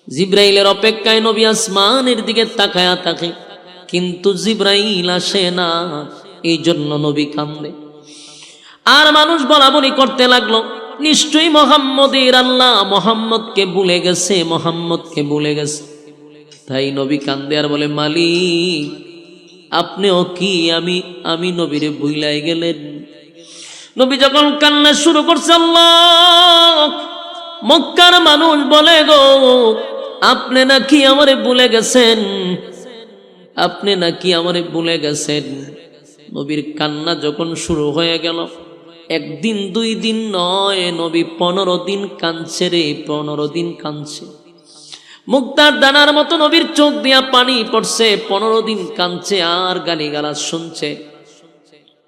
জিব্রাইলের অপেক্ষায় নবী আসমানের দিকে তাকায়া থাকে, কিন্তু জিব্রাইল আসে না। এই জন্য নবী কান্দে। আর মানুষ বলাবলি করতে লাগলো, নিশ্চয়ই মোহাম্মদের আল্লাহ মোহাম্মদকে ভুলে গেছে, মোহাম্মদকে ভুলে গেছে। তাই নবী কান্দে আর বলে, মালিক আপনিও কি আমি নবীরে ভুলাই গেলেন? নবী যখন কান্না শুরু করছে, আল্লাহ, মক্কার মানুষ বলে গো, আপনি নাকি আমারে ভুলে গেছেন, আপনি নাকি আমারে ভুলে গেছেন। নবীর কান্না যখন শুরু হয়ে গেল, একদিন 2 দিন নয়, নবী 15 দিন কাঁদছে রে, 15 দিন কাঁদছে। মুক্তার দানার মতো নবীর চোখ দিয়া পানি পড়ছে, 15 দিন কাঁদছে আর গালিগালাজ শুনছে।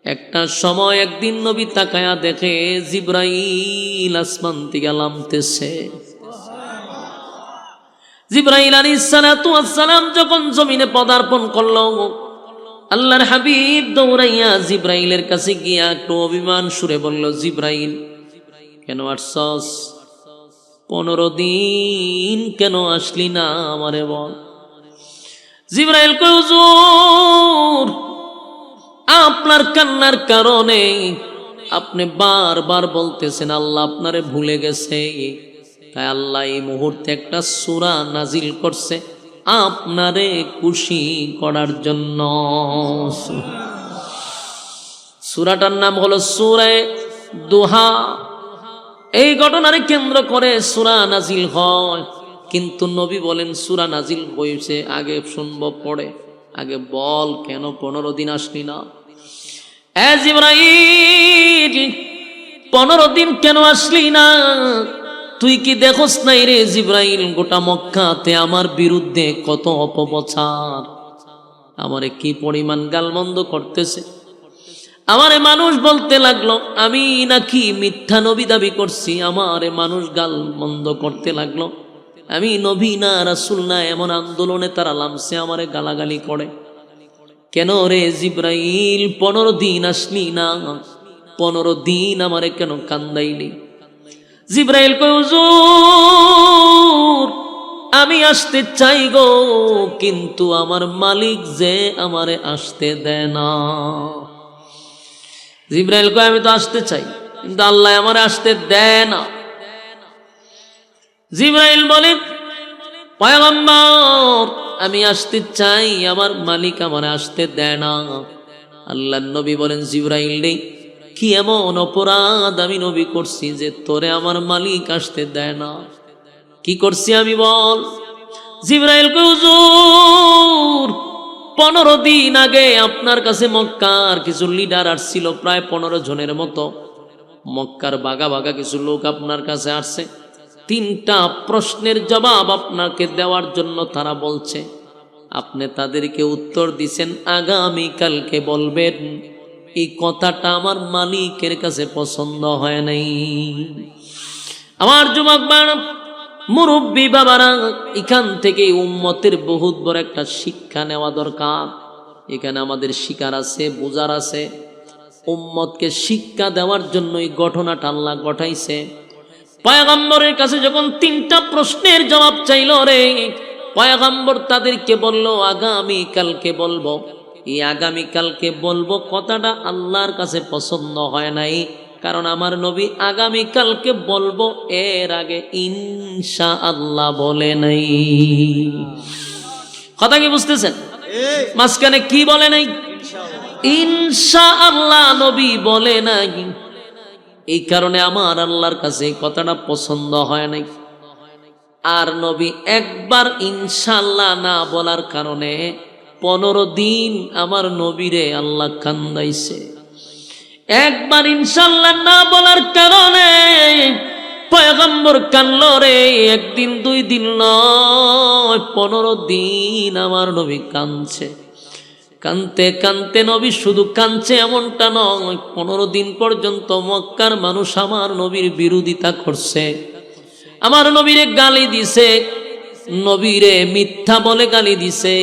একটা সময় একদিন নবী তাকায়া দেখে জিব্রাইল আসমান থেকে নামতেছে। জিব্রাইল আলাইহিস সালাতু ওয়াস সালাম যখন জমিনে পদার্পণ করলো, আল্লাহর হাবিব দৌড়াইয়া জিব্রাইলের কাছে গিয়া একটু অভিমান সুরে বলল, জিব্রাইল কেন আসছস? 15 দিন কেন আসলি না আমারে বল। জিব্রাইল কয়, হুজুর আপনার কান্নার কারণে আপনি বারবার বলতেছেন আল্লাহ আপনারে ভুলে গেছে, তাই আল্লাহ এই মুহূর্তে একটা সূরা নাজিল করছে আপনারে খুশি করার জন্য। সূরাটার নাম হলো সূরা দুহা। এই ঘটনারে কেন্দ্র করে সূরা নাজিল হয়। কিন্তু নবী বলেন, সূরা নাজিল হয়েছে, আগে শুনবো পড়ে, আগে বল কেন 15 দিন আসলি না? এ জিব্রাইল 15 দিন কেন আসলি না? তুই কি দেখোস নাই রে জিব্রাইল, গোটা মক্কাতে আমার বিরুদ্ধে কত অপপ্রচার, আমারে কি পরিমাণ গালমন্দ করতেছে। আমারে মানুষ বলতে লাগলো আমি নাকি মিথ্যা নবী দাবি করছি, আমারে মানুষ গালমন্দ করতে লাগলো আমি নবী না, রাসূল না। এমন আন্দোলনে তারা নামছে, আমারে গালাগালি করে। কেন রে জিব্রাইল 15 দিন আসলি না? 15 দিন আমারে কেন কান্দাইলি? জিব্রাইল কয়, হুজুর আমি আসতে চাই গো, কিন্তু আমার মালিক যে আমারে আসতে দেয় না। জিব্রাইল কয়, আমি তো আসতে চাই, কিন্তু আল্লাহ আমারে আসতে দেয় না। জিব্রাইল বলে, পয়গম্বর আমি আসতে চাই, আমার মালিক আমারে আসতে দেয় না। আল্লাহর নবী বলেন, জিব্রাইল রে কি এমন অপরাধ আমি নবী করছি যে তোরে আমার মালিক আসতে দেয় না? কি করছি আমি বল? জিব্রাইল কয়, হুজুর 15 দিন আগে আপনার কাছে মক্কার কিছু লিডার আসছিল, প্রায় 15 জনের মতো। মক্কার বাগা বাগা কিছু লোক আপনার কাছে আসছে, 3টা প্রশ্নের জবাব আপনাকে দেওয়ার জন্য তারা বলছে। আপনি তাদেরকে উত্তর দিছেন আগামীকালকে বলবেন। এই কথাটা আমার মালিকের কাছে পছন্দ হয় নাই। আমার যুবক বাবা, মুরব্বী বাবারা, এখান থেকে উম্মতের বহুত বড় একটা শিক্ষা নেওয়া দরকার। এখানে আমাদের শিকার আছে, বোঝার আছে। উম্মতকে শিক্ষা দেওয়ার জন্য এই ঘটনাটা আল্লাহ ঘটাইছে। পয়গম্বরের কাছে যখন 3টা প্রশ্নের জবাব চাইল রে, পয়গম্বর তাদেরকে বলল আগামীকালকে বলবো। এই আগামীকালকে বলবো কথাটা আল্লাহর কাছে পছন্দ হয় নাই, কারণ আমার নবী আগামীকালকে বলবো এর আগে ইনশাআল্লাহ বলে নাই। কথা কি বুঝতেছেন? মাঝখানে কি বলে নাই? ইনশাআল্লাহ নবী বলে নাই। এই কারণে আমার আল্লাহর কাছে এই কথাটা পছন্দ হয় নাই। আর নবী একবার ইনশাআল্লাহ না বলার কারণে 15 দিন আমার নবীরে আল্লাহ কান্দাইছে। একবার ইনশাআল্লাহ না বলার কারণে পয়গম্বর কানল রে। 1 দিন 2 দিন নয়, 15 দিন আমার নবী কাঁদছে। কানতে কানতে নবী শুধু কাঁদছে এমনটা নয়, 15 দিন পর্যন্ত মক্কার মানুষ আমার নবীর বিরোধিতা করছে, আমার নবীরে গালি দিছে, নবীরে মিথ্যা বলে গালি দিছে।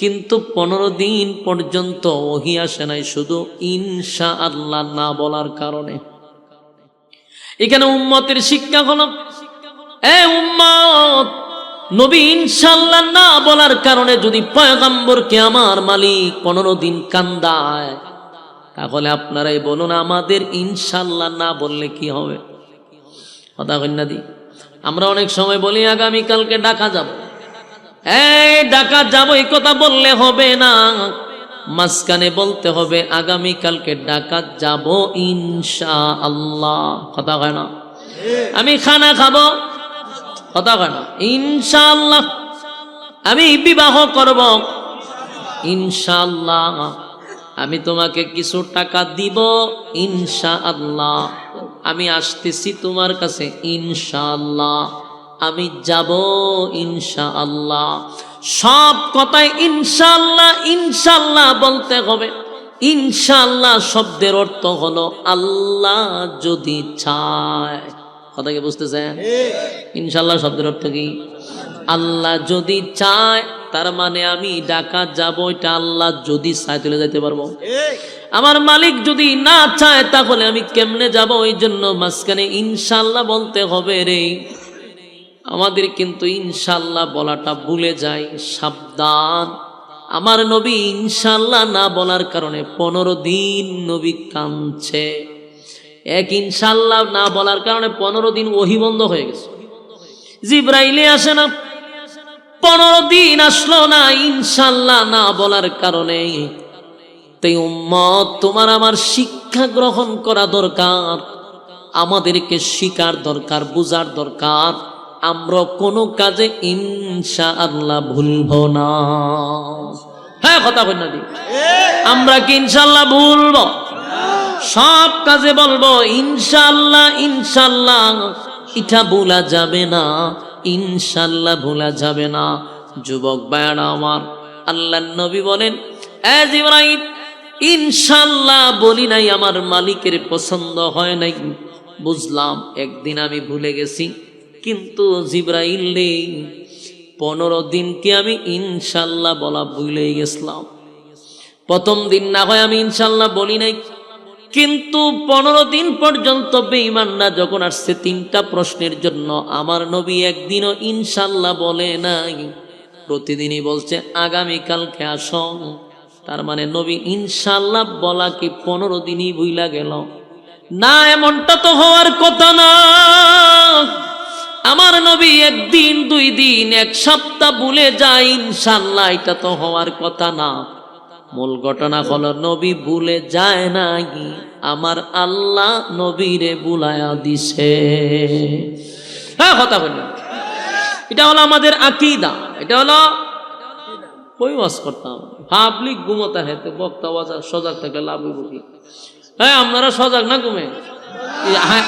কিন্তু 15 দিন পর্যন্ত ওহী আসে নাই, শুধু ইনশাআল্লাহ না বলার কারণে। এখানে উম্মতের শিক্ষা হলো, এ উম্মত নবী ইনশাআল্লাহ না বলার কারণে যদি পয়গম্বরকে আমার মালিক 15 দিন কান্দায়, তাহলে আপনারাই বলুন আমাদের ইনশাআল্লাহ না বললে কি হবে? কথা কইনা দি। আমরা অনেক সময় বলি আগামীকালকে ঢাকা যাব, এই ঢাকা যাব, এই কথা বললে হবে না, মাঝখানে বলতে হবে আগামীকালকে ঢাকা যাব ইনশাআল্লাহ। কথা কয় না? আমি খানা খাবো, কথা কয় না? ইনশাআল্লাহ। আমি বিবাহ করব, ইনশাআল্লাহ। আমি তোমাকে কিছু টাকা দিব, ইনশাআল্লাহ। আমি আসতেছি তোমার কাছে, ইনশাআল্লাহ। আমি যাব, ইনশাআল্লাহ। সব কথায় ইনশাআল্লাহ ইনশাআল্লাহ বলতে হবে। ইনশাআল্লাহ শব্দের অর্থ হলো আল্লাহ যদি চায়। কথা কি বুঝতেছেন? ইনশাআল্লাহ শব্দের অর্থ কি? আল্লাহ যদি চায়, তার মানে আমি ঢাকা যাব, এটা আল্লাহ যদি চায় চলে যেতে পারবো। আমার মালিক যদি না চায় তাহলে আমি কেমনে যাব? ওই জন্য মাঝখানে ইনশাআল্লাহ বলতে হবে রে। আমাদের কিন্তু ইনশাআল্লাহ বলাটা ভুলে যাই, সাবধান। আমার নবী ইনশাআল্লাহ না বলার কারণে 15 দিন নবী কাঁদছে। এক ইনশাআল্লাহ না বলার কারণে 15 দিন ওহী বন্ধ হয়ে গেছে, জিবরাইলে আসে না, 15 দিন আসলো না ইনশাআল্লাহ না বলার কারণে। তাই উম্মত, তোমার আমার শিক্ষা গ্রহণ করা দরকার, আমাদেরকে শিকার দরকার, বুঝার দরকার। আমরা কোনো কাজে ইনশাআল্লাহ ভুলবো না। হ্যাঁ, কথা বল না দি। আমরা কি ইনশাআল্লাহ ভুলবো? সব কাজে বলবো ইনশাআল্লাহ ইনশাআল্লাহ। এটা ভোলা যাবে না, ইনশাআল্লাহ ভোলা যাবে না। যুবক ভাইরা আমার, আল্লাহর নবী বলেন, এ জিবরাইল, ইনশাআল্লাহ বলি নাই, আমার মালিকের পছন্দ হয় নাই, বুঝলাম একদিন আমি ভুলে গেছি, কিন্তু জিবরাইল রে 15 দিনকে আমি ইনশাআল্লাহ বলা ভুলে গেছিলাম। প্রথম দিন না হয় আমি ইনশাআল্লাহ বলি নাই, কিন্তু 15 দিন পর্যন্ত বেঈমানরা যখন আসছে 3টা প্রশ্নের জন্য, আমার নবী একদিনও ইনশাআল্লাহ বলে নাই, প্রতিদিনই বলছে আগামীকালকে আসো। তার মানে নবী ইনশাআল্লাহ বলা কি 15 দিনই ভুইলা গেল? না, এমনটা তো হওয়ার কথা না। আমার নবী একদিন, 2 দিন, 1 সপ্তাহ ভুলে যায় ইনশাআল্লাহ, এটা তো হওয়ার কথা না। মূল ঘটনা হলো নবী ভুলে যায় নাই, আমার আল্লাহ নবীরে বুলায়া দিছে। হ্যাঁ, কথা বললেন। এটা হলো আমাদের আকীদা, এটা হলো কই ওয়াজ করতাম, পাবলিক ঘুমোতে হয় তো বক্তা ওয়াজ সজাগ থাকলে লাভ হইব কি? হ্যাঁ, আপনারা সজাগ না ঘুমে?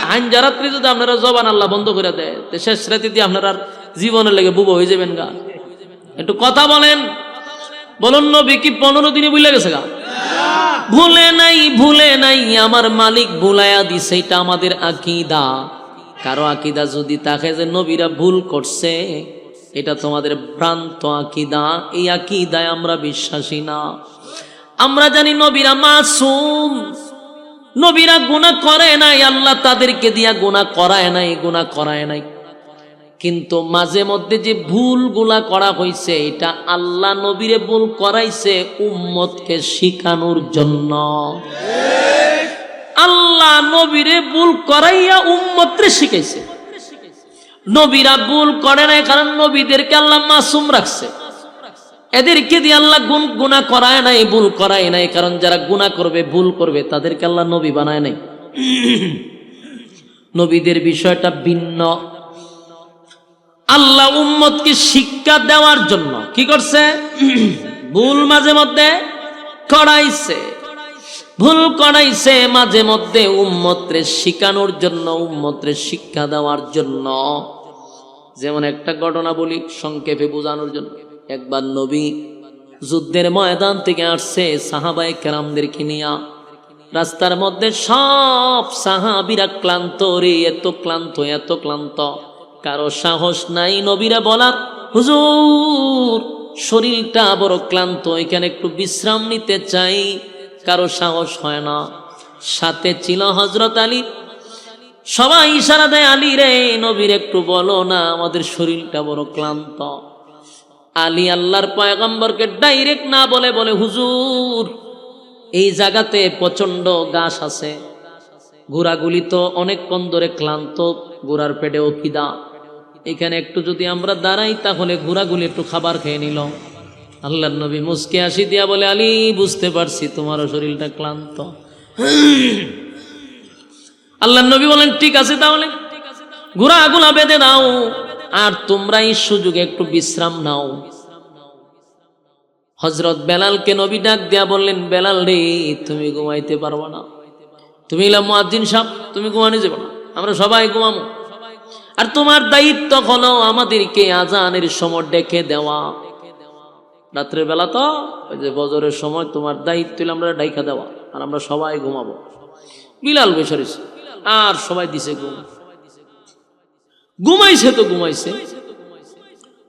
হাঞ্জা রাত্রি যদি আপনারা জবান আল্লাহ বন্ধ করে দেয়, তো শেষ রাতে দিয়ে আপনারা জীবনের লেগে বুবো হয়ে যাবেন গা। একটু কথা বলেন, বলুন নবী কি 15 দিনে ভুলে গেছে গা? ভুলে নাই, ভুলে নাই, আমার মালিক ভুলাইয়া দিছে। এটা আমাদের আকীদা। কারো আকীদা যদি থাকে যে নবীরা ভুল করছে, এটা তোমাদের ভ্রান্ত আকীদা। এই আকীদায় আমরা বিশ্বাসী না। আমরা জানি নবীরা মাসুম, নবীরা গুনাহ করে নাই, আল্লাহ তাদেরকে দিয়া গুনাহ করায় নাই, গুনাহ করায় নাই। কিন্তু মাঝে মধ্যে যে ভুলগুলা করা হয়েছে, এটা আল্লাহ নবীরে ভুল করাইছে উম্মতকে শিখানোর জন্য। আল্লাহ নবীরে ভুল করাইয়া উম্মতরে শিখাইছে। নবীরা ভুল করে নাই, কারণ নবীদেরকে আল্লাহ মাসুম রাখছে। এদেরকে দিয়ে আল্লাহ গুনাহ করায় নাই, ভুল করায় নাই, কারণ যারা গুনাহ করবে, ভুল করবে, তাদেরকে আল্লাহ নবী বানায় নাই। নবীদের বিষয়টা ভিন্ন। আল্লাহ উম্মতকে শিক্ষা দেওয়ার জন্য কি করছে? ভুল মাঝে মধ্যে করাইছে, ভুল করাইছে মাঝে মধ্যে উম্মতরে শিখানোর জন্য, উম্মতরে শিক্ষা দেওয়ার জন্য। যেমন একটা ঘটনা বলি সংক্ষেপে বোঝানোর জন্য। একবার নবী যুদ্ধের ময়দান থেকে আসছে সাহাবায়ে কেরামদেরকে নিয়া। রাস্তার মধ্যে সব সাহাবীরা ক্লান্ত রে, এত ক্লান্ত, এত ক্লান্ত, কারো সাহস নাই নবীরা বলার, হুজুর শরীরটা বড় ক্লান্ত, এখানে একটু বিশ্রাম নিতে চাই। কারো সাহস হয় না। সাথে ছিল হযরত আলী। সবাই ইশারা দেয়, আলী রে, নবীর একটু বলো না, আমাদের শরীরটা বড় ক্লান্ত। আলী আল্লাহর পয়গম্বরকে ডাইরেক্ট না বলে বলে, হুজুর এই জায়গাতে প্রচন্ড ঘাস আছে, ঘোড়াগুলি তো অনেকক্ষণ ধরে ক্লান্ত, ঘোড়ার পেটেও খিদা, এখানে একটু যদি আমরা দাঁড়াই তাহলে ঘোড়াগুলি একটু খাবার খেয়ে নিল। আল্লাহর নবী মুস্কি হাসি দিয়া বলে, আলী বুঝতে পারছি তোমারও শরীরটা ক্লান্ত। আল্লাহর নবী বলেন, ঠিক আছে তাহলে ঘোড়াগুলা বেঁধে দাও, আর তোমরা এই সুযোগে একটু বিশ্রাম নাও। হযরত বেলালকে নবী ডাক দিয়া বললেন, বেলাল রে, তুমি ঘুমাইতে পারবো না, তুমি হলো মুয়াজ্জিন সাহেব, তুমি ঘুমানো যাবে না, আমরা সবাই ঘুমাবো। আর তোমার দায়িত্ব হলো আমাদেরকে আজানের সময় ডেকে দেওয়া। রাত্রের বেলা তো ওই যে ফজরের সময় তোমার দায়িত্ব হলো আমরা ডাইকা দেওয়া, আর আমরা সবাই ঘুমাবো। বিলাল বেশরিস আর সবাই দিছে ঘুম। ঘুমাইছে তো ঘুমাইছে,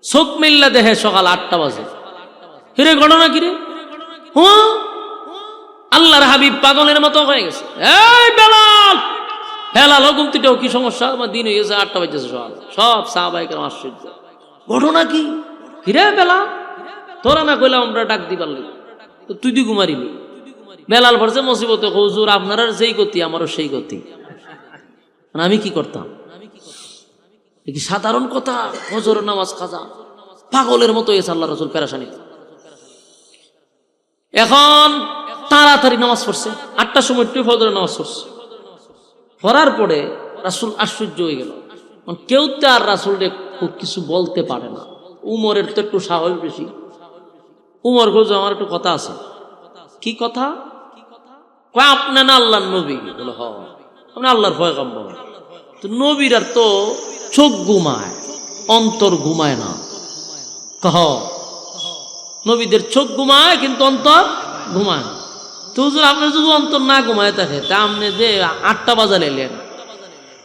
চোখ মেললা দেখে সকাল 8টা বাজে। হিরে ঘটনা কিরে? হ্যাঁ, আল্লাহর হাবিব পাগলের মতো হয়ে গেছে। এই বেলাল, বেলাল হুকুম তুইটাও কি সমস্যা? আমার দিন হয়ে গেছে, 8টা বাজেছে সকাল। সব সাহাবায়ে কেরাম আশ্চর্য, ঘটনা কি? হিরে বেলাল, তোরা না কইলাম আমরা ডাক দি পারলি, তো তুই দি ঘুমারিলি। বেলাল পড়ছে মুসিবতে, হুজুর আপনার যেই গতি আমারও সেই গতি, আমি কি করতাম? কি সাধারণ কথা? ফজরের নামাজ কাজা, পাগলের মতো হয়েছে আল্লাহ রাসূল পেরেশানি। এখন তাড়াতাড়ি নামাজ পড়ছে, 8টার সময় একটু ফজরের নামাজ পড়ছে। পড়ার পরে রাসূল আশ্চর্য হয়ে গেল, কেউ তো আর রাসূলকে কিছু বলতে পারে না। উমরের তো একটু সাহস বেশি। উমর বলছে, আমার একটু কথা আছে। কি কথা? কয়, আপনি না আল্লাহর নবী? বলে, হ, আপনি আল্লাহর পয়গম্বর। তো নবীর আর তো চোখ ঘুমায়, অন্তর ঘুমায় না। কহ, নবীদের চোখ ঘুমায় কিন্তু অন্তর ঘুমায় না। তো হুজুর আপনার যদি অন্তর না ঘুমায় থাকে, তা আপনি যে 8টা বাজালে এলেন,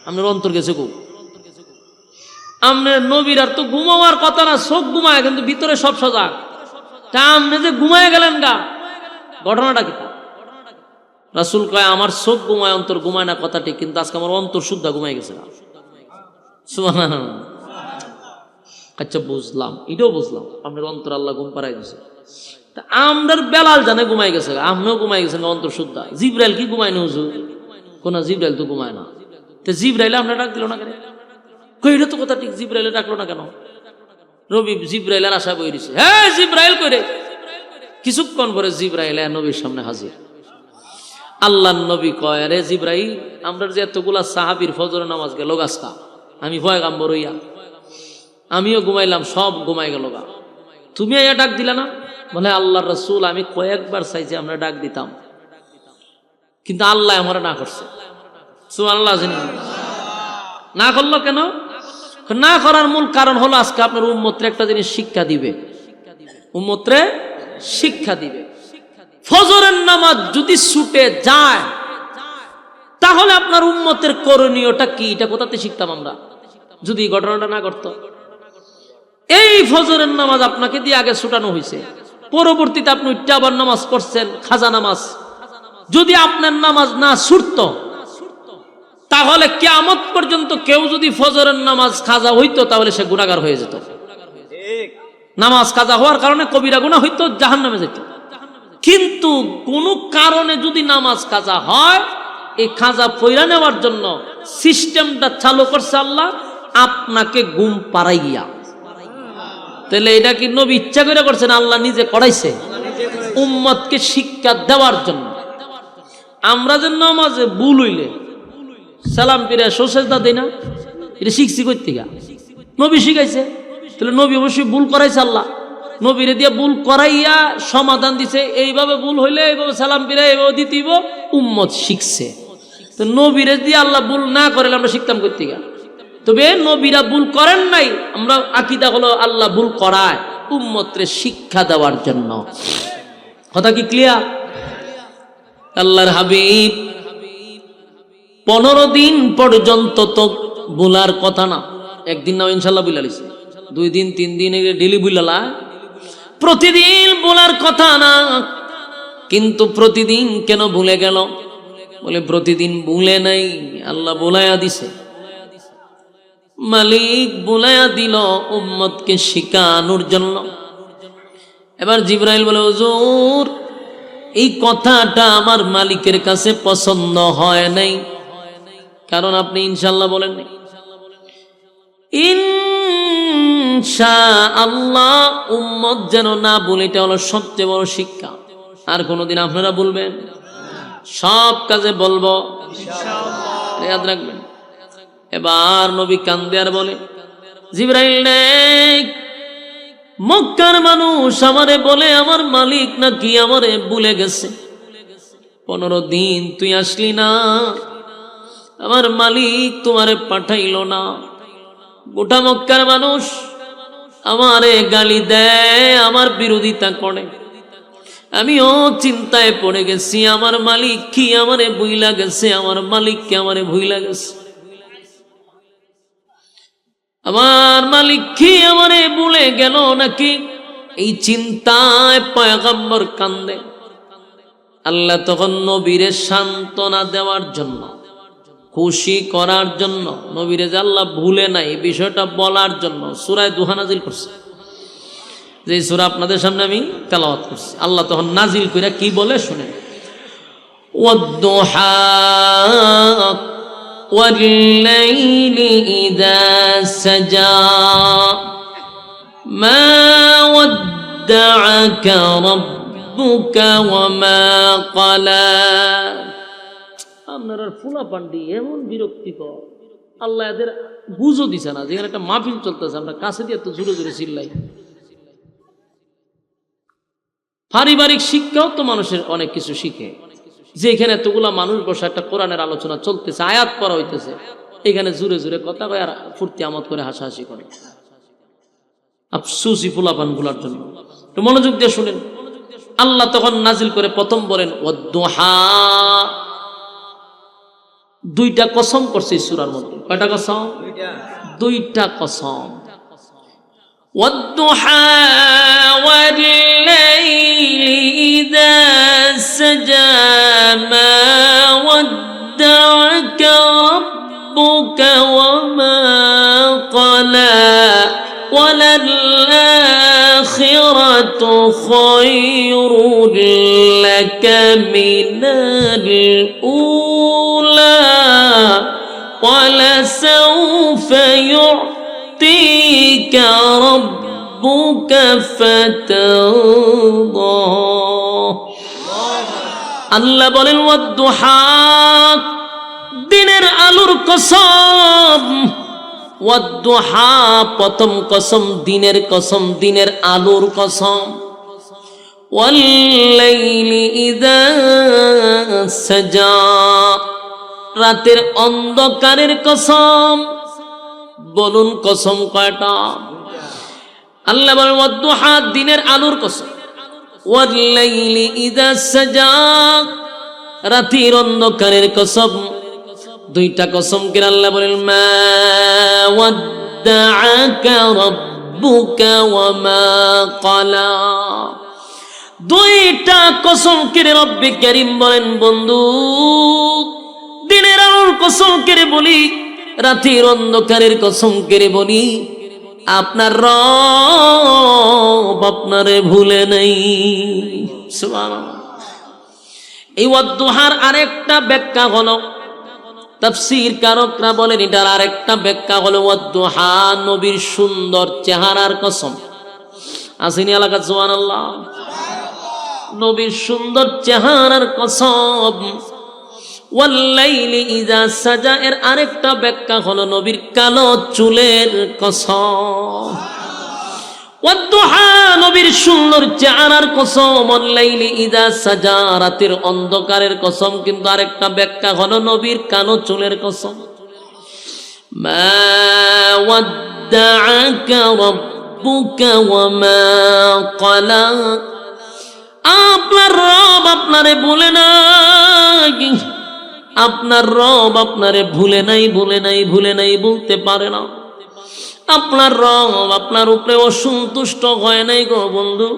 আপনার অন্তর গেছে খুব। আপনার নবীর আর তো ঘুমাবার কথা না, চোখ ঘুমায় কিন্তু ভিতরে সব সজাগ। তা আপনি যে ঘুমায় গেলেন গা, ঘটনাটা কি? রাসূল কয়, আমার চোখ ঘুমায় অন্তর ঘুমায় না কথা ঠিক, কিন্তু আজকে আমার অন্তর শুদ্ধ ঘুমায় গেছে। সুবহানাল্লাহ। আচ্ছা বুঝলাম, এটাও বুঝলাম, আপনার অন্তর আল্লাহ ঘুম পাড়াই দিছে। তা আমরার বেলাল জানে ঘুমাই গেছে, আপনিও ঘুমাই গেছেন অন্তর শুদ্ধ। জিবরাইল কি ঘুমায় না হুজুর? কোন জিবরাইল তো ঘুমায় না। তো জিবরাইল আপনার ডাক দিল না কেন? কই, এটা তো কথা ঠিক, জিবরাইলে ডাকলো না কেন? নবী জিবরাইলের আশা বই দিছে, হ্যাঁ জিবরাইল কইরে। কিছুক্ষণ পরে জিবরাইল নবীর সামনে হাজির। আল্লাহর নবী কয়, আরে জিবরাইল, আমরা যে এতগুলা সাহাবীর ফজরের নামাজ গেল গাছকা, আমি পয়গম্বর হইয়া আমিও ঘুমাইলাম, সব ঘুমাই গেল গা, তুমি আইয়া ডাক দিলা না? বলে, আল্লাহর রাসূল, আমি কয়েকবার চাইছি আমরা ডাক দিতাম, কিন্তু আল্লাহ আমরা না করছে। সুবহানাল্লাহ। না করলো কেন? না করার মূল কারণ হলো, আজকে আপনার উম্মতরে একটা জিনিস শিক্ষা দিবে, উম্মতরে শিক্ষা দিবে। ফজরের নামাজ যদি ছুটে যায়, তাহলে আপনার উম্মতের করণীয়টা কি, এটা কোথাতে শিখতাম আমরা যদি ঘটনাটা না করতো? এই ফজরের নামাজ আপনাকে দিয়ে আগে ছুটানো হয়েছে, পরবর্তীতে আপনি উঠতে আবার নামাজ পড়ছেন, খাজা নামাজ। যদি আপনার নামাজ না ছুটতো, তাহলে কিয়ামত পর্যন্ত কেউ যদি ফজরের নামাজ খাজা হইতো, তাহলে সে গুনাহগার হয়ে যেত। নামাজ কাজা হওয়ার কারণে কবিরা গুনাহ হইতো, জাহান্নামে যেত। কিন্তু কোন কারণে যদি নামাজ কাজা হয়, এই খাজা পয়রা নেওয়ার জন্য সিস্টেমটা চালু করছে আল্লাহ, আপনাকে ঘুম পাড়াইয়া। তাহলে এটা কি নবী ইচ্ছা করে করছেন? আল্লাহ নিজে করাইছে উম্মতকে শিক্ষা দেওয়ার জন্য। আমরা যে নামাজে ভুল হইলে সালাম ফিরে সোজদা দেই না, এটা শিখছি কই থেকে? নবী শিখাইছে। তাহলে নবী অবশ্যই ভুল করাইছে আল্লাহ, নবীরে দিয়ে ভুল করাইয়া সমাধান দিছে, এইভাবে ভুল হইলে এইভাবে সালাম ফিরে এইভাবে দিতেইব, উম্মত শিখছে। তো নবীরে দিয়ে আল্লাহ ভুল না করলে আমরা শিখতাম কই থেকে? তবে নবীরা ভুল করেন নাই, আমরা আকীদা হলো আল্লাহ ভুল করায় উম্মতরে শিক্ষা দেওয়ার জন্য। কথা কি ক্লিয়ার? আল্লাহর হাবিব 15 দিন পর্যন্ত তো ভুলার কথা না, একদিন না ইনশাল্লাহ বুলা লিছে, 2 দিন 3 দিন ডেলি বুলালা, প্রতিদিন ভুলার কথা না, কিন্তু প্রতিদিন কেন ভুলে গেল? বলে প্রতিদিন ভুলে নাই, আল্লাহ বোলায়া দিছে। মালিক বোলায়া দিল উম্মতকে শিখানোর জন্য। এবার জিবরাইল বলে, হুজুর এই কথাটা আমার মালিকের কাছে পছন্দ হয় নাই, কারণ আপনি ইনশাআল্লাহ বলেন নাই। ইনশাআল্লাহ উম্মত যেন না বলে, এটা হলো সবচেয়ে বড় শিক্ষা। আর কোনোদিন আপনারা বলবেন? সব কাজে বলবো ইনশাআল্লাহ, ইয়াদ রাখবেন। এবার নবী কান্দে আর বলে, জিবরাইল রে, মক্কার মানুষ আমারে বলে আমার মালিক নাকি আমারে ভুলে গেছে। 15 দিন তুই আসলি না, আমার মালিক তোমারে পাঠাইলো না। গোটা মক্কার মানুষ আমারে গালি দেয়, আমার বিরোধিতা করে। আমিও চিন্তায় পড়ে গেছি, আমার মালিক কি আমারে ভুইলা গেছে, আমার মালিক কি আমারে ভুইলা গেছে, আমার মালিক কি আমারে ভুলে গেল নাকি। এই চিন্তায় পয়গম্বর কান্দে। আল্লাহ তখন নবীরে সান্ত্বনা দেওয়ার জন্য, খুশি করার জন্য, নবীরে যে আল্লাহ ভুলে নাই বিষয়টা বলার জন্য সূরা দুহা নাজিল করছে। যে সূরা আপনাদের সামনে আমি তেলাওয়াত করছি, আল্লাহ তখন নাজিল কইরা কি বলে শুনেন। ওয়াদ-দুহা ওয়াল-লাইলি ইযা সাজা মা ওয়াদ্দা'আকা রাব্বুকা ওয়া মা ক্বালা। আপনার ফুলা পান্ডি এমন বিরক্তিকর, আল্লাহ এদের বুঝও দিছে না। যেখানে একটা মাহফিল চলতেছে আমরা কাছে দিয়ে তো জোরে জোরে চিল্লাই। পারিবারিক শিক্ষাও তো মানুষের অনেক কিছু শিখে। যে এখানে এতগুলা মানুষ বসে একটা কোরআনের আলোচনা চলতেছে, আয়াত পড়া হইতেছে, এখানে জোরে জোরে কথা কয় আর ফুর্তি আমোদ করে হাসাহাসি করে। আফসুসি ফুলাপান গুলার জন্য। একটু মনোযোগ দিয়ে শুনেন। আল্লাহ তখন নাজিল করে প্রথম বলেন ওয়াদ-দুহা। দুইটা কসম করছে এই সূরার মধ্যে। কয়টা কসম? দুইটা কসম। ওয়াদ-দুহা ওয়াল-লাইলি ইযা সাজা মা ওয়াদ্দা'আকা রাব্বুকা ওয়া মা ক্বালা ওয়ালাল-আখিরাতু খায়রুল লাকা মিনাল উলা وَلَسَوْفَ يُعْطِيكَ رَبُّكَ فَتَرْضَى। আল্লাহ বলেন ওয়াদ-দুহা, দিনের আলোর কসম। ওয়াদ-দুহা প্রথম কসম, দিনের কসম, দিনের আলোর কসম। ওয়াল-লাইলি ইযা সাজা, রাতের অন্ধকারের কসম। বলুন কসম কয়টা? আল্লাহ বলেন ওয়াদ-দুহা, দিনের আলোর কসম। ওয়াল-লাইলি ইযা সাজা, রাতের অন্ধকারের কসম। দুইটা কসম কে আল্লাহ বলেন মা ওয়াদ্দা'আকা রাব্বুকা ওয়া মা ক্বালা। দুইটা কসম কে রব্বে কারীম বলেন বন্ধু, দিনের আলোর কসম করে বলি, রাতের অন্ধকারের কসম করে বলি, আপনার রব আপনারে ভুলে নাই। সুবহানাল্লাহ। এই ওয়াদ-দুহার আরেকটা ব্যাখ্যা হলো, তাফসীর কারকরা বলেন এটার আরেকটা ব্যাখ্যা হলো ওয়াদ-দুহা নবীর সুন্দর চেহারার কসম। আসেনি এলাকা? সুবহানাল্লাহ। নবীর সুন্দর চেহারার কসম। ওয়াল-লাইলি ইযা সাজা এর আরেকটা ব্যাখ্যা হলো নবীর কালো চুলের কসম। ওয়াদ-দুহা নবীর সুন্দর চেহারার কসম, ওয়াল-লাইলি ইযা সাজা রাতের অন্ধকারের কসম। কিন্তু আরেকটা ব্যাখ্যা হলো নবীর কালো চুলের কসম। মা ওয়াদ্দা'আকা রাব্বুকা ওয়া মা ক্বালা, আপনার রব আপনারে ভুলে নাই, আপনার রব আপনারে ভুলে নাই, ভুলে নাই, ভুলে নাই বলতে পারে না। আপনার রব আপনার উপরে অসন্তুষ্ট হয় নাই গো বন্ধু।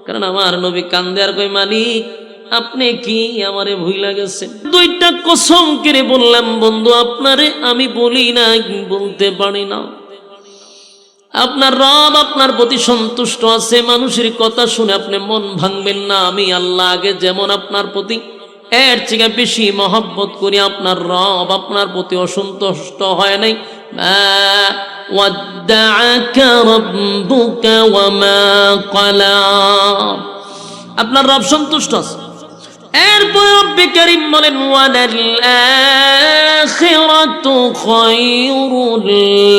কারণ আমার নবী কান্দে আর কই, মালিক আপনি কি আমারে ভুইলা গেছেন? দুইটা কসম করে বললাম, বন্ধু আপনারে আমি বলি না, বলতে পারি না। আপনার রব আপনার প্রতি সন্তুষ্ট আছে, মানুষের কথা শুনে আপনি মন ভাঙবেন না। আমি আল্লাহ আগে যেমন আপনার প্রতি এর থেকে বেশি মহব্বত করি, আপনার রব আপনার প্রতি অসন্তুষ্ট হয় নাই। মা ওয়াদ্দাআকা রাব্বুকা ওয়া মা ক্বালা, আপনার রব সন্তুষ্ট আছে। এরপর রব্বে কারীম বলেন ওয়ালাল আখিরাতু খায়রুল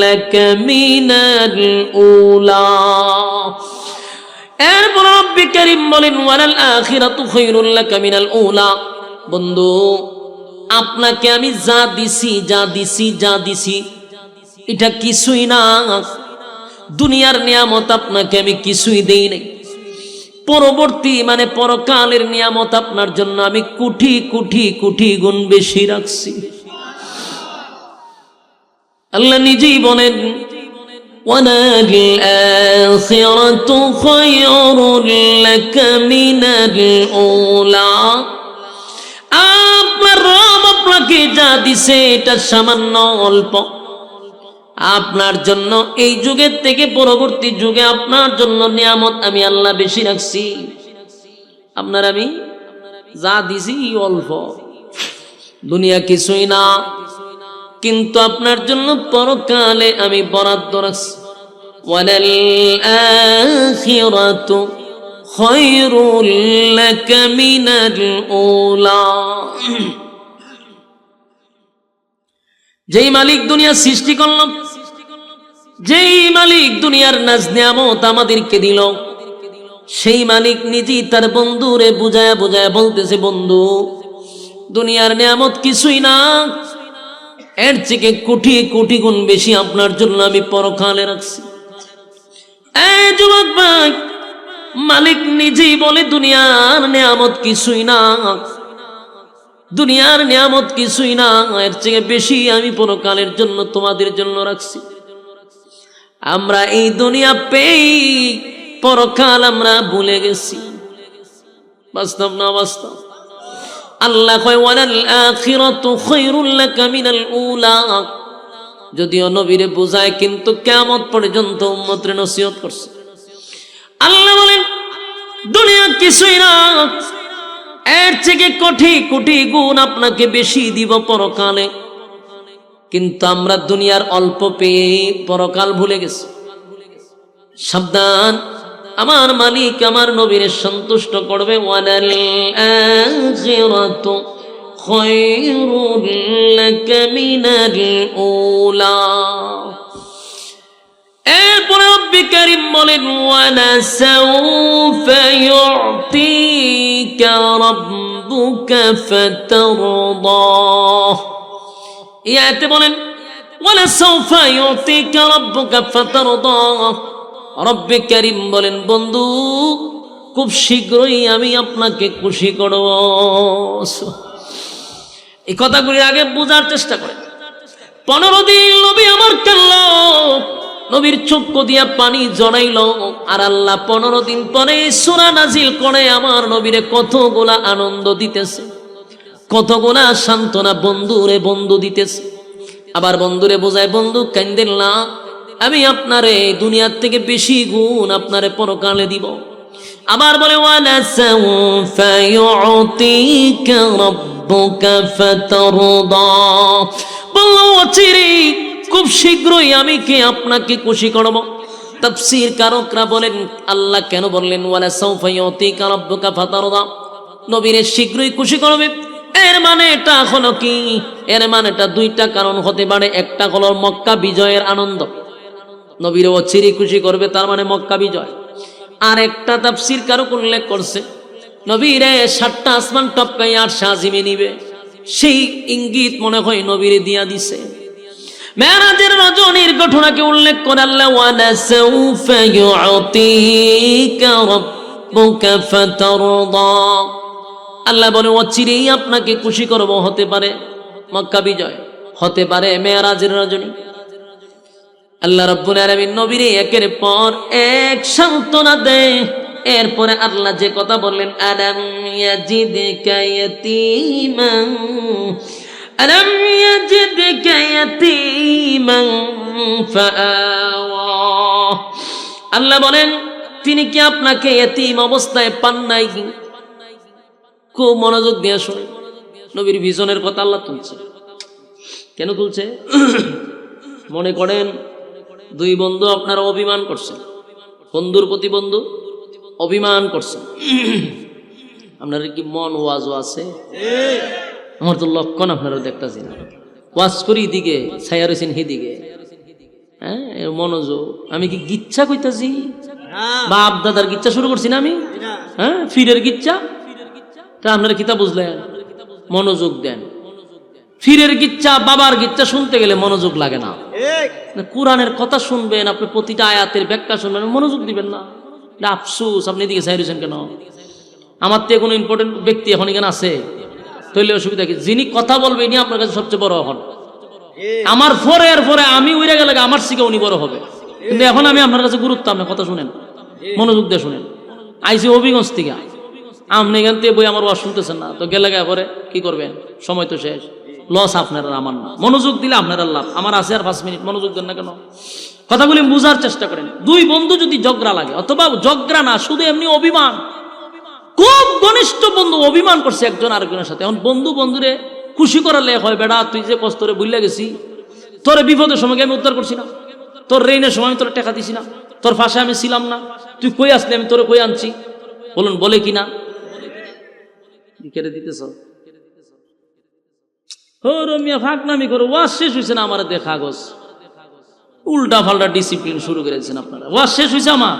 লাকা মিনাল উলা। এরপর রব্বে কারীম বলেন ওয়ালাল আখিরাতু খায়রুল লাকা মিনাল উলা। বন্ধু আপনাকে আমি যা দিছি এটা কিছুই না। দুনিয়ার নিয়ামত আপনাকে আমি কিছুই দেই নাই, পরবর্তী মানে পরকালের নিয়ামত আপনার জন্য আমি কোটি কোটি কোটি গুণ বেশি রাখছি। আল্লাহ নিজেই বলেন ওয়ালাল আখিরাতু খায়রুল লাকা মিনাল উলা। আপনার রব আপনাকে যা দিছে এটা সামান্য অল্প, আপনার জন্য এই যুগের থেকে পরবর্তী যুগে আপনার জন্য নিয়ামত আমি আল্লাহ বেশি রাখছি। আপনার আমি যা দিছি অল্প, দুনিয়া কিছুই না, কিন্তু আপনার জন্য পরকালে আমি বরাদ্দ রাখছি। ওয়ালাল আখিরাতু খায়রুল লাকা মিনাল উলা। যেই মালিক দুনিয়া সৃষ্টি করলাম, যেই মালিক দুনিয়ার নাজ নিয়ামত আমাদেরকে দিল, সেই মালিক নিজেই তার বন্ধুরে বুঝায়া বুঝায়া বলতেছে, বন্ধু দুনিয়ার নিয়ামত কিছুই না, এর থেকে কোটি কোটি গুণ বেশি আপনার জন্য আমি পরকালে রাখছি। এই যুবক ভাই, মালিক নিজেই বলে দুনিয়ার নিয়ামত কিছুই না, দুনিয়ার নিয়ামত কিছুই না, এর থেকে বেশি আমি পরকালের জন্য তোমাদের জন্য রাখছি। আমরা এই দুনিয়া পেয়ে পরকাল আমরা ভুলে গেছি। বাস্তব না বাস্তব? আল্লাহ কয় ওয়ালাল আখিরাতু খায়রুল লাকা মিনাল উলা। যদিও নবীরে বুঝায়, কিন্তু কিয়ামত পর্যন্ত উম্মতরে নসিহত করছে। আল্লাহ বলেন দুনিয়া কিছুই না, এর থেকে কোটি কোটি গুণ আপনাকে বেশি দিব পরকালে। কিন্তু আমরা দুনিয়ার অল্প পেয়ে পরকাল ভুলে গেছি। সাবধান, আমার মালিক আমার নবীরে সন্তুষ্ট করবে। ওয়ালাল আখিরাতু খায়রুল লাকা মিনাল উলা। এরপরে রব্বে কারীম বলেন ওয়ালাসাউফা ইউতিকা রাব্বুকা ফাতারদা। এই আয়াতে বলেন ওয়ালাসাউফা ইউতিকা রাব্বুকা ফাতারদা। রব্বে কারীম বলেন বন্ধু খুব শীঘ্রই আমি আপনাকে খুশি করব। এই কথাগুলি আগে বোঝার চেষ্টা করেন। 15 দিন নবী আমার কাঁদল, নবীর চক্ষু দিয়া পানি জড়াইল, আর আল্লাহ 15 দিন পরে সূরা নাজিল করে আমার নবীরে কতগুলা আনন্দ দিতেছে, কতগুলা সান্ত্বনা বন্ধুরে বন্ধু দিতেছে। আবার বন্ধুরে বোঝায়, বন্ধু কান্দেন না, আমি আপনারে দুনিয়ার থেকে বেশি গুণ আপনারে পরকালে দিব। আবার বলে ওয়ালাসাউফা ইউতিকা রাব্বুকা ফাতারদা। বলল অচিরে খুব শীঘ্রই আমি কে আপনাকে খুশি করব। তাফসীর কারকরা বলেন আল্লাহ কেন বললেন ওয়ালাসাউফা ইউতিকা রাব্বুকা ফাতারদা, নবীরে শীঘ্রই খুশি করবে। এর মানে এটা হলো কি? এর মানে এটা দুইটা কারণ হতে পারে। একটা হলো মক্কা বিজয়ের আনন্দ, নবীরে অচিরে খুশি করবে, তার মানে মক্কা বিজয়। আর একটা তাফসীর কারক উল্লেখ করছে নবীরে 7টা আসমান টপকাই আর সাজিমে নিবে, সেই ইঙ্গিত মনে হয় নবীরে দিয়া দিছে। মেরাজের রজনীর ঘটনাকে উল্লেখ করে আল্লাহ ওয়ালাসাউফা ইউতিকা রাব্বুকা ফাতারদা। আল্লাহ বলে অচিরেই আপনাকে খুশি করব। হতে পারে মক্কা বিজয়, হতে পারে মেরাজের রজনী। আল্লাহ রাব্বুল আলামিন নবীরে একের পর এক সান্ত্বনা দেয়, এরপরে আল্লাহ যে কথা বললেন, আলাম ইয়াজিদকা ইয়াতীমান আলাম ইয়াজিদকা ইয়াতীমান ফাআওয়া। আল্লাহ বলেন, তিনি কি আপনাকে এতিম অবস্থায় পান নাই? খুব মনোযোগ দিয়ে শোনেন, নবীর ভিশনের কথা আল্লাহ তুলছে। কেন তুলছে? মনে করেন দুই বন্ধু আপনারা অভিমান করছেন, বন্ধুর প্রতি বন্ধু অভিমান করছেন। আপনার কি মন ওয়াজও আছে? আমার তো লক্ষণ আপনারা দেখতেছি না। ওয়াজ করি দিকে ছায়া রয়েছেন হিদিকে। হ্যাঁ, মনোযোগ। আমি কি গিচ্ছা কইতাছি? বাপ দাদার গিচ্ছা শুরু করছি না আমি? হ্যাঁ, ফিরের গিচ্ছা। তা আপনারা কিতা বুঝলেন? মনোযোগ দেন। ফিরের গিচ্ছা, বাবার গিচ্ছা শুনতে গেলে মনোযোগ লাগে না। কোরআনের কথা শুনবেন, আপনি প্রতিটা আয়াতের ব্যাখ্যা শুনবেন, মনোযোগ দিবেন না। আফসুস, আপনি এদিকে চাই রয়েছেন কেন? আমার তো কোনো ইম্পর্টেন্ট ব্যক্তি এখন এখানে আছে, তাহলে অসুবিধা কি? যিনি কথা বলবেন ইনি আপনার কাছে সবচেয়ে বড় হন। আমার পরে আমি উড়ে গেলে আমার শিখে উনি বড় হবে, কিন্তু এখন আমি আপনার কাছে গুরুত্ব। আপনার কথা শুনেন, মনোযোগ দিয়ে শুনেন। আইসি হবিগঞ্জ থেকে, আপনি এখান থেকে বই আমার ওয়াজ শুনতেছেন না, তো গেলে পরে কি করবেন? সময় তো শেষ, লস আপনার আর আমার না। মনোযোগ দিলে আপনার লাভ, আমার আছে আর 5 মিনিট। মনোযোগ দেন না কেন? কথাগুলি বুঝার চেষ্টা করেন। দুই বন্ধু যদি ঝগড়া লাগে, অথবা ঝগড়া না, শুধু এমনি অভিমান, খুব ঘনিষ্ঠ বন্ধু অভিমান করছে একজন আরেকজনের সাথে। এখন বন্ধু বন্ধুরে খুশি করালে হয়, বেড়া তুই যে কষ্ট করে বুঝলে গেছি, তোর বিপদের সময় আমি উদ্ধার করছি না, তোর রেইনের সময় আমি তোর টাকা দিছি না, তোর ফাঁসে আমি ছিলাম না, তুই কই আসলি আমি তোরে কই আনছি। বলুন বলে কিনা? কেড়ে দিতেছ রমিয়া ফাঁকনামি করে। ওয়াজ শেষ হয়েছে না আমার দেখা গোস, উল্টা ফাল্টা ডিসিপ্লিন শুরু করেছেন আপনারা। ওয়াজ শেষ হয়েছে আমার,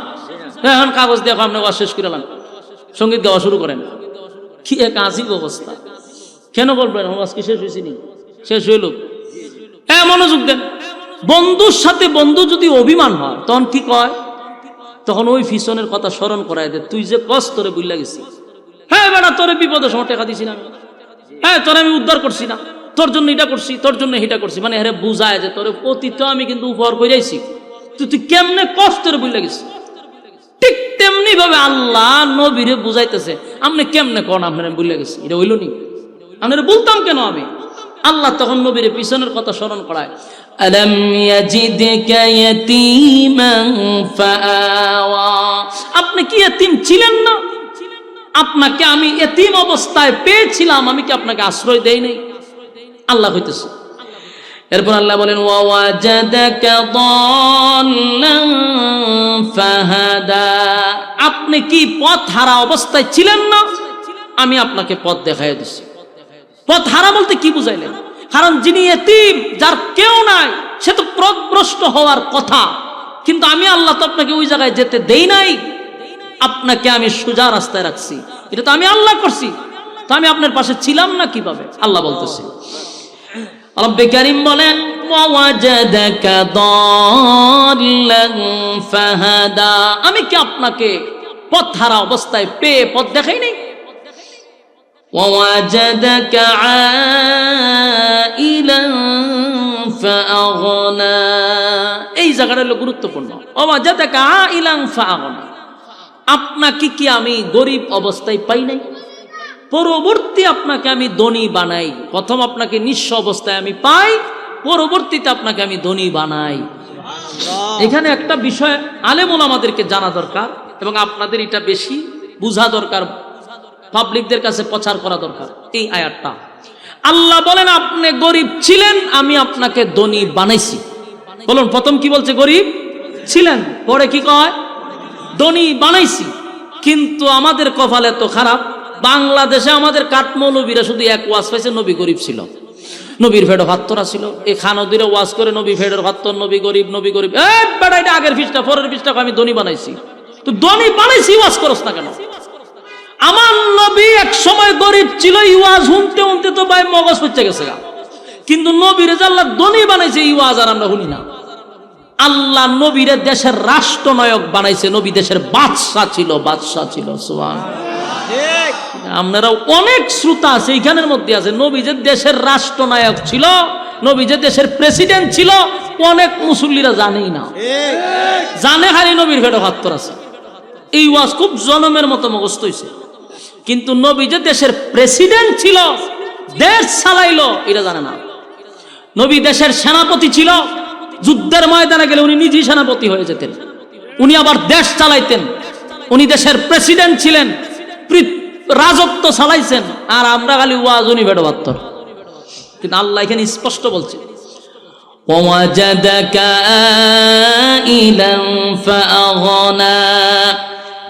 এখন কাগজ দেখো আপনি ওয়াজ শেষ করে সঙ্গীত গাওয়া শুরু করেন। কি এক আজীব অবস্থা। কেন বলবেন ওয়াজ কি শেষ হয়েছে? নি শেষ হইল। হ্যাঁ, মনোযোগ দেন। বন্ধুর সাথে বন্ধু যদি অভিমান হয়, তখন কি কয়? তখন ওই ফিসনের কথা স্মরণ করায় দে, তুই যে কষ্ট তোরে বুঝলা গেছি। হ্যাঁ বেটা, তোরে বিপদের সময় টাকা দিছি না, হ্যাঁ তোরে আমি উদ্ধার করছি না, তোর জন্য এটা করছি, তোর জন্য এটা করছি। মানে হ্যাঁ বুঝায় যে তোর অতীত আমি কিন্তু উপহার করে যাইছি, তুই কেমনে কষ্টের বুঝলা গেছি। ঠিক তেমনি ভাবে আল্লাহ নবীরে বুঝাইতেছে, আপনি কেমনে কোন আপনার বুঝলা গেছি, এটা হইল নি? আপনারা বলতাম কেন আমি? আল্লাহ তখন নবীরে পিছনের কথা স্মরণ করায়। আলাম ইয়াজিদকা ইয়াতীমান ফাআওয়া। আপনি কি এতিম ছিলেন না? আপনাকে আমি এতিম অবস্থায় পেয়েছিলাম, আমি কি আপনাকে আশ্রয় দেই নাই? আল্লাহ কইতেছে। এরপর আল্লাহ বলেন, ওয়া ওয়াজাদাকা দাল্লান ফাহাদা। আপনি কি পথ হারা অবস্থায় ছিলেন না? আমি আপনাকে পথ দেখাইয়া দিছি। পথ হারা বলতে কি বুঝাইলেন? কারণ যিনি এতিম, যার কেউ নাই, সে তো পথভ্রষ্ট হওয়ার কথা, কিন্তু আমি আল্লাহ তো আপনাকে ওই জায়গায় যেতে দেই নাই, আপনাকে আমি সোজা রাস্তায় রাখছি। এটা তো আমি আল্লাহ করছি, তো আমি আপনার পাশে ছিলাম না কিভাবে? আল্লাহ বলতেছে। রব্বে কারীম বলেন, ওয়া ওয়াজাদাকা দাল্লান ফাহাদা। আমি কি আপনাকে পথ হারা অবস্থায় পেয়ে পথ দেখাই নাই? ওয়া ওয়াজাদাকা আইলান ফাআগনা। এই জায়গাটা হলো গুরুত্বপূর্ণ। ওয়া ওয়াজাদাকা আইলান ফাআগনা। আপনাকে কি আমি গরিব অবস্থায় পাই নাই? পরবর্তী আপনাকে আমি ধনী বানাই। প্রথম আপনাকে নিঃস্ব অবস্থায় আমি পাই, পরবর্তীতে আপনাকে আমি ধনী বানাই। এখানে একটা বিষয় আলেম ওলামাদেরকে জানা দরকার, এবং আপনাদের এটা বেশি বোঝা দরকার, পাবলিকদের কাছে প্রচার করা দরকার। এই আয়াতটা আল্লাহ বলেন, আপনি গরিব ছিলেন, আমি আপনাকে ধনী বানাইছি। বলুন, প্রথম কি বলছে? গরিব ছিলেন, পরে কি কয়? ধনী বানাইছি। কিন্তু আমাদের কপালে তো খারাপ, বাংলাদেশে আমাদের কাঠমৌলবীরা শুধু এক ওয়াজ পাইছে, নবী গরিব ছিল, নবীর ভেড় ভাত্তরা ছিল। এই খানদিরা ওয়াজ করে নবী ভেড়ের ভাত্তর, নবী গরিব, নবী গরিব। বেটা, এটা আগের ফিসটা, পরের ফিসটা আমি ধনী বানাইছি। তো ধনী বানাইছি ওয়াজ করস না কেন? আমার নবী এক সময় গরিব ছিল, ওয়াজ শুনতে শুনতে তো ভাই মগজ পড়ছে গেছে গা। কিন্তু নবীর আল্লাহ ধনী বানাইছে, এই ওয়াজ আর আমরা শুনি না। আল্লাহ নবীরে দেশের রাষ্ট্রনায়ক বানাইছে, নবী দেশের বাদশাহ ছিল, বাদশাহ ছিল। সুবহানাল্লাহ। আপনারা অনেক শ্রোতা আছে এইখানের মধ্যে আছে, নবী যে দেশের রাষ্ট্রনায়ক ছিল, নবী যে দেশের প্রেসিডেন্ট ছিল, অনেক মুসল্লিরা জানেই না। জানে খালি নবীর ভেড় ভাত্তর আছে। এই ওয়াজ খুব জনমের মতো মুখস্থ হইছে, কিন্তু নবী যে দেশের প্রেসিডেন্ট ছিল, দেশ চালাইলো, এটা জানে না। নবী দেশের সেনাপতি ছিল, যুদ্ধের ময়দানে গেলে উনি নিজেই সেনাপতি হয়ে যেতেন, উনি আবার দেশ চালাইতেন, উনি দেশের প্রেসিডেন্ট ছিলেন, রাজত্ব চালাইছেন। আর আমরা খালি ওয়াজ উনি বেড়ো বাত্তর। কিন্তু আল্লাহ এখানে স্পষ্ট বলছে,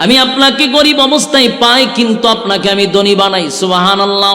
আমি আপনাকে গরিব অবস্থায় পাই, কিন্তু আপনাকে আমি ধনী বানাই। সুবহানাল্লাহ।